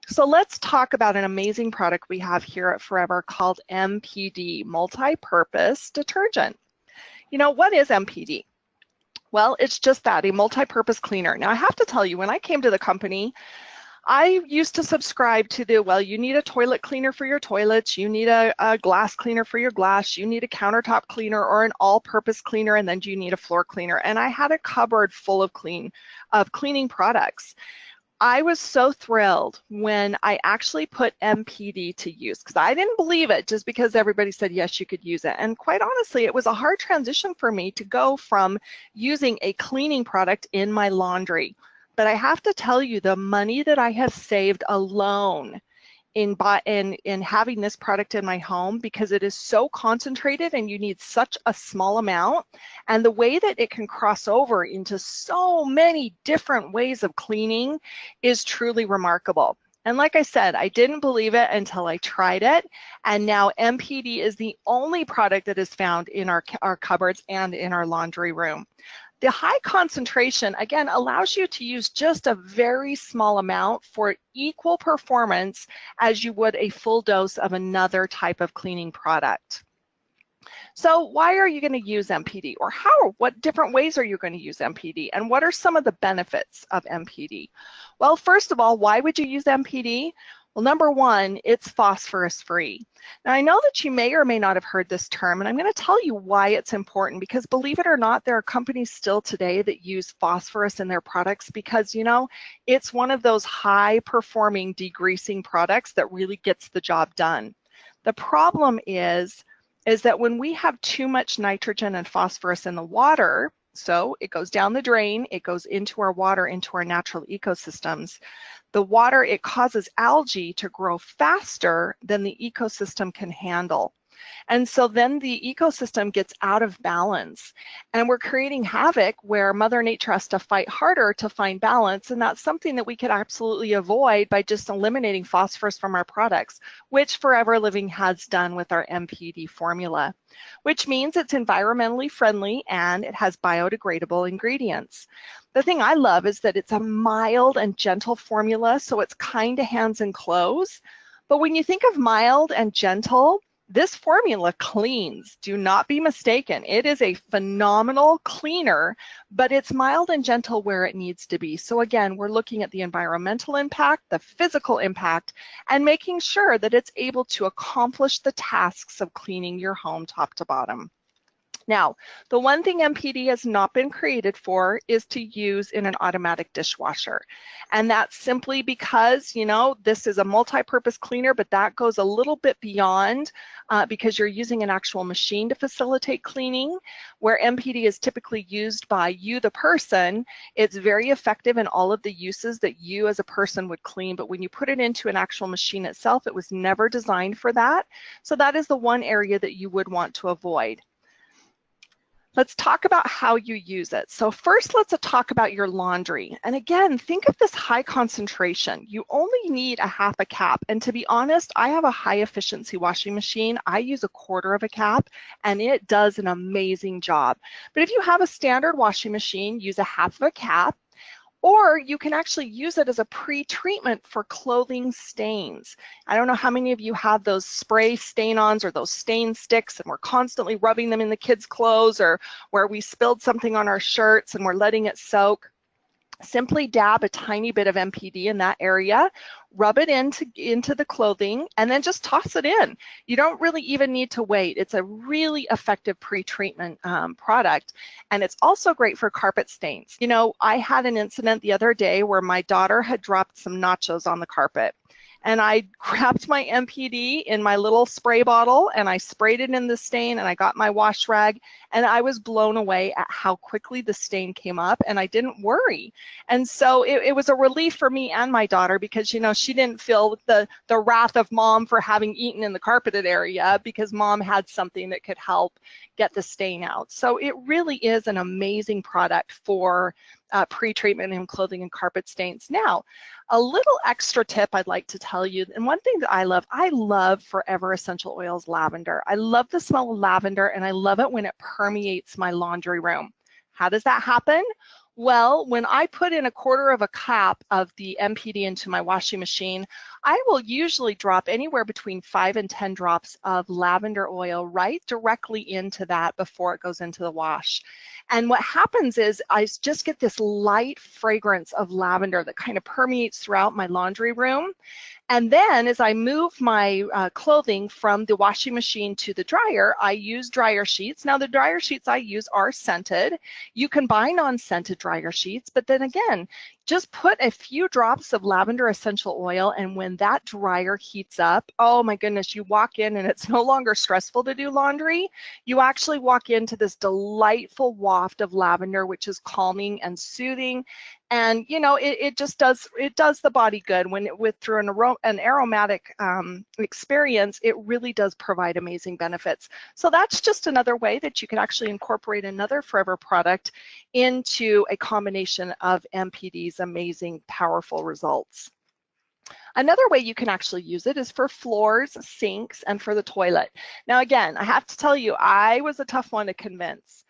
So let's talk about an amazing product we have here at Forever called MPD, Multipurpose Detergent. You know, what is MPD? Well, it's just that, a multi-purpose cleaner. Now, I have to tell you, when I came to the company, I used to subscribe to the, well, you need a toilet cleaner for your toilets, you need a glass cleaner for your glass, you need a countertop cleaner or an all-purpose cleaner, and then you need a floor cleaner. And I had a cupboard full of cleaning products. I was so thrilled when I actually put MPD to use, because I didn't believe it just because everybody said yes, you could use it. And quite honestly, it was a hard transition for me to go from using a cleaning product in my laundry. But I have to tell you, the money that I have saved alone in having this product in my home, because it is so concentrated and you need such a small amount, and the way that it can cross over into so many different ways of cleaning is truly remarkable. And like I said, I didn't believe it until I tried it, and now MPD is the only product that is found in our cupboards and in our laundry room. The high concentration, again, allows you to use just a very small amount for equal performance as you would a full dose of another type of cleaning product. So why are you going to use MPD, or what different ways are you going to use MPD, and what are some of the benefits of MPD? Well, first of all, why would you use MPD? Well, number one, it's phosphorus free. Now, I know that you may or may not have heard this term, and I'm going to tell you why it's important, because believe it or not, there are companies still today that use phosphorus in their products because, you know, it's one of those high performing degreasing products that really gets the job done. The problem is that when we have too much nitrogen and phosphorus in the water, so it goes down the drain, it goes into our water, into our natural ecosystems. The water, it causes algae to grow faster than the ecosystem can handle. And so then the ecosystem gets out of balance, and we're creating havoc where Mother Nature has to fight harder to find balance. And that's something that we could absolutely avoid by just eliminating phosphorus from our products, which Forever Living has done with our MPD formula, which means it's environmentally friendly and it has biodegradable ingredients. The thing I love is that it's a mild and gentle formula, so it's kind to hands and clothes. But when you think of mild and gentle, this formula cleans. Do not be mistaken. It is a phenomenal cleaner, but it's mild and gentle where it needs to be. So again, we're looking at the environmental impact, the physical impact, and making sure that it's able to accomplish the tasks of cleaning your home top to bottom. Now, the one thing MPD has not been created for is to use in an automatic dishwasher. And that's simply because, you know, this is a multi-purpose cleaner, but that goes a little bit beyond because you're using an actual machine to facilitate cleaning. Where MPD is typically used by you, the person, it's very effective in all of the uses that you as a person would clean. But when you put it into an actual machine itself, it was never designed for that. So that is the one area that you would want to avoid. Let's talk about how you use it. So first, let's talk about your laundry. And again, think of this high concentration. You only need a half a cap. And to be honest, I have a high efficiency washing machine. I use a quarter of a cap, and it does an amazing job. But if you have a standard washing machine, use a half of a cap. Or you can actually use it as a pre-treatment for clothing stains. I don't know how many of you have those spray stain-ons or those stain sticks, and we're constantly rubbing them in the kids' clothes, or where we spilled something on our shirts and we're letting it soak. Simply dab a tiny bit of MPD in that area, rub it into the clothing, and then just toss it in. You don't really even need to wait. It's a really effective pre-treatment product, and it's also great for carpet stains. You know, I had an incident the other day where my daughter had dropped some nachos on the carpet. And I grabbed my MPD in my little spray bottle and I sprayed it in the stain, and I got my wash rag, and I was blown away at how quickly the stain came up, and I didn't worry. And so it was a relief for me and my daughter, because, you know, she didn't feel the wrath of mom for having eaten in the carpeted area, because mom had something that could help get the stain out. So it really is an amazing product for pre-treatment in clothing and carpet stains. Now, a little extra tip I'd like to tell you, and one thing that I love Forever Essential Oils lavender. I love the smell of lavender, and I love it when it permeates my laundry room. How does that happen? Well, when I put in 1/4 of a cup of the MPD into my washing machine, I will usually drop anywhere between 5 and 10 drops of lavender oil right directly into that before it goes into the wash. And what happens is I just get this light fragrance of lavender that kind of permeates throughout my laundry room. And then as I move my clothing from the washing machine to the dryer, I use dryer sheets. Now the dryer sheets I use are scented. You can buy non-scented dryer sheets, but then again, just put a few drops of lavender essential oil, and when that dryer heats up, oh my goodness, you walk in and it's no longer stressful to do laundry. You actually walk into this delightful waft of lavender, which is calming and soothing. And you know, it just does the body good when through an aromatic experience. It really does provide amazing benefits. So that's just another way that you can actually incorporate another Forever product into a combination of MPD's amazing, powerful results. Another way you can actually use it is for floors, sinks, and for the toilet. Now again, I have to tell you, I was a tough one to convince.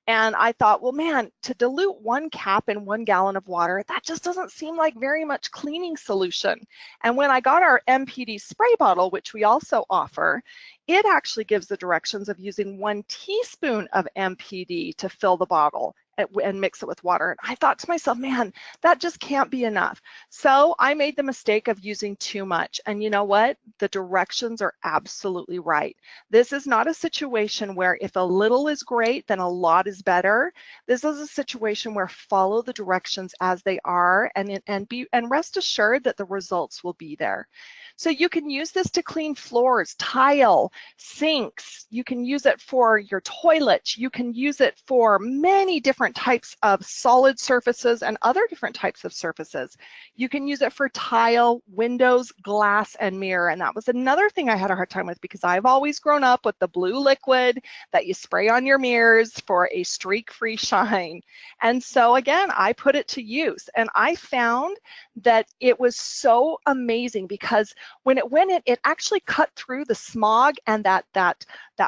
And I thought, well, man, to dilute 1 cap in 1 gallon of water, that just doesn't seem like very much cleaning solution. And when I got our MPD spray bottle, which we also offer, it actually gives the directions of using 1 teaspoon of MPD to fill the bottle and mix it with water. And I thought to myself, man, that just can't be enough. So I made the mistake of using too much. And you know what? The directions are absolutely right. This is not a situation where if a little is great, then a lot is better. This is a situation where follow the directions as they are and rest assured that the results will be there. So you can use this to clean floors, tile, sinks. You can use it for your toilet. You can use it for many different types of solid surfaces and other different types of surfaces. You can use it for tile, windows, glass, and mirror. And that was another thing I had a hard time with because I've always grown up with the blue liquid that you spray on your mirrors for a streak-free shine. And so again, I put it to use and I found that it was so amazing because when it went in, it actually cut through the smog and that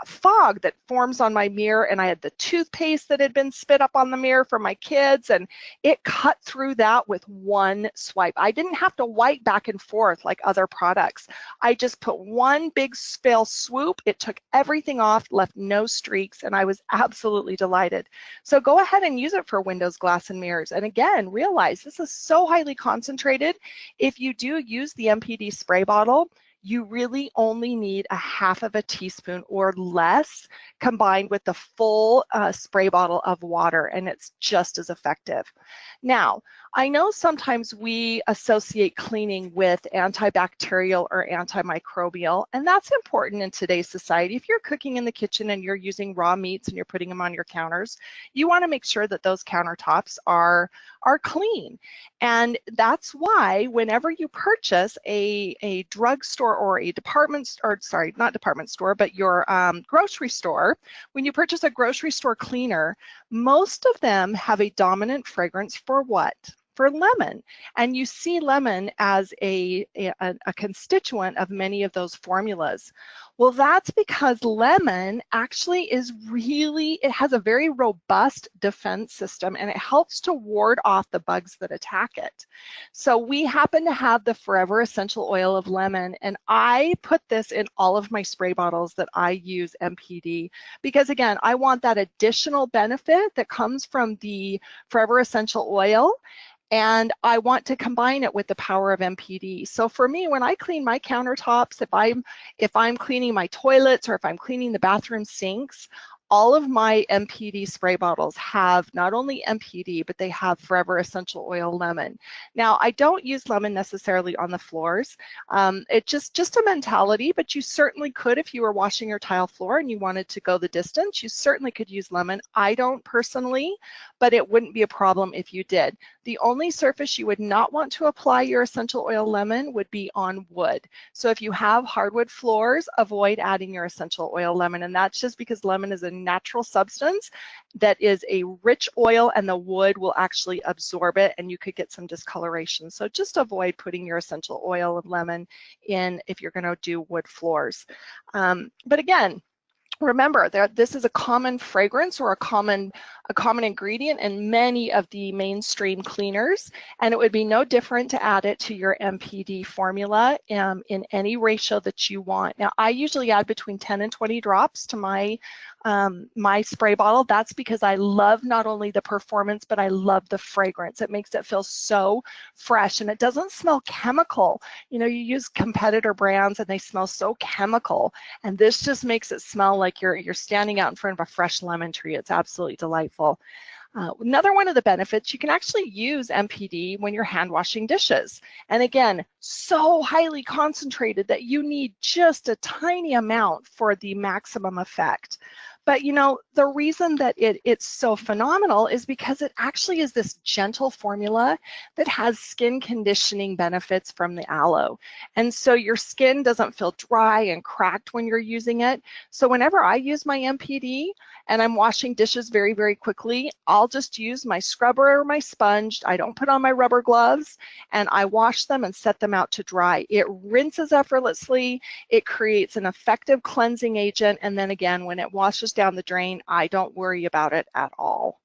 fog that forms on my mirror. And I had the toothpaste that had been spit up on the mirror for my kids, and it cut through that with 1 swipe. I didn't have to wipe back and forth like other products. I just put 1 big spill swoop. It took everything off, left no streaks, and I was absolutely delighted. So go ahead and use it for windows, glass, and mirrors. And again, realize this is so highly concentrated. If you do use the MPD spray bottle, you really only need 1/2 teaspoon or less combined with the full spray bottle of water, and it's just as effective. Now, I know sometimes we associate cleaning with antibacterial or antimicrobial, and that's important in today's society. If you're cooking in the kitchen and you're using raw meats and you're putting them on your counters, you want to make sure that those countertops are clean. And that's why whenever you purchase a drugstore or a not department store, but your grocery store, when you purchase a grocery store cleaner, most of them have a dominant fragrance for what? For lemon. And you see lemon as a constituent of many of those formulas. Well, that's because lemon actually it has a very robust defense system, and it helps to ward off the bugs that attack it. So we happen to have the Forever Essential Oil of Lemon, and I put this in all of my spray bottles that I use MPD because, again, I want that additional benefit that comes from the Forever Essential Oil, and I want to combine it with the power of MPD. So for me, when I clean my countertops, if I'm cleaning my toilets or if I'm cleaning the bathroom sinks, all of my MPD spray bottles have not only MPD, but they have Forever Essential Oil Lemon. Now, I don't use lemon necessarily on the floors. It's just a mentality, but you certainly could if you were washing your tile floor and you wanted to go the distance, you certainly could use lemon. I don't personally, but it wouldn't be a problem if you did. The only surface you would not want to apply your essential oil lemon would be on wood. So if you have hardwood floors, avoid adding your essential oil lemon, and that's just because lemon is a natural substance that is a rich oil, and the wood will actually absorb it and you could get some discoloration. So just avoid putting your essential oil of lemon in if you're going to do wood floors. But again, Remember that this is a common fragrance or a common ingredient in many of the mainstream cleaners, and it would be no different to add it to your MPD formula in any ratio that you want. Now, I usually add between 10 and 20 drops to my my spray bottle. That's because I love not only the performance, but I love the fragrance. It makes it feel so fresh, and it doesn't smell chemical. You know, you use competitor brands and they smell so chemical, and this just makes it smell like you're standing out in front of a fresh lemon tree. It's absolutely delightful. Another one of the benefits, you can actually use MPD when you're hand washing dishes. And again, so highly concentrated that you need just a tiny amount for the maximum effect. But you know, the reason that it's so phenomenal is because it actually is this gentle formula that has skin conditioning benefits from the aloe. And so your skin doesn't feel dry and cracked when you're using it. So whenever I use my MPD and I'm washing dishes very, very quickly, I'll just use my scrubber or my sponge. I don't put on my rubber gloves, and I wash them and set them out to dry. It rinses effortlessly. It creates an effective cleansing agent. And then again, when it washes down the drain, I don't worry about it at all.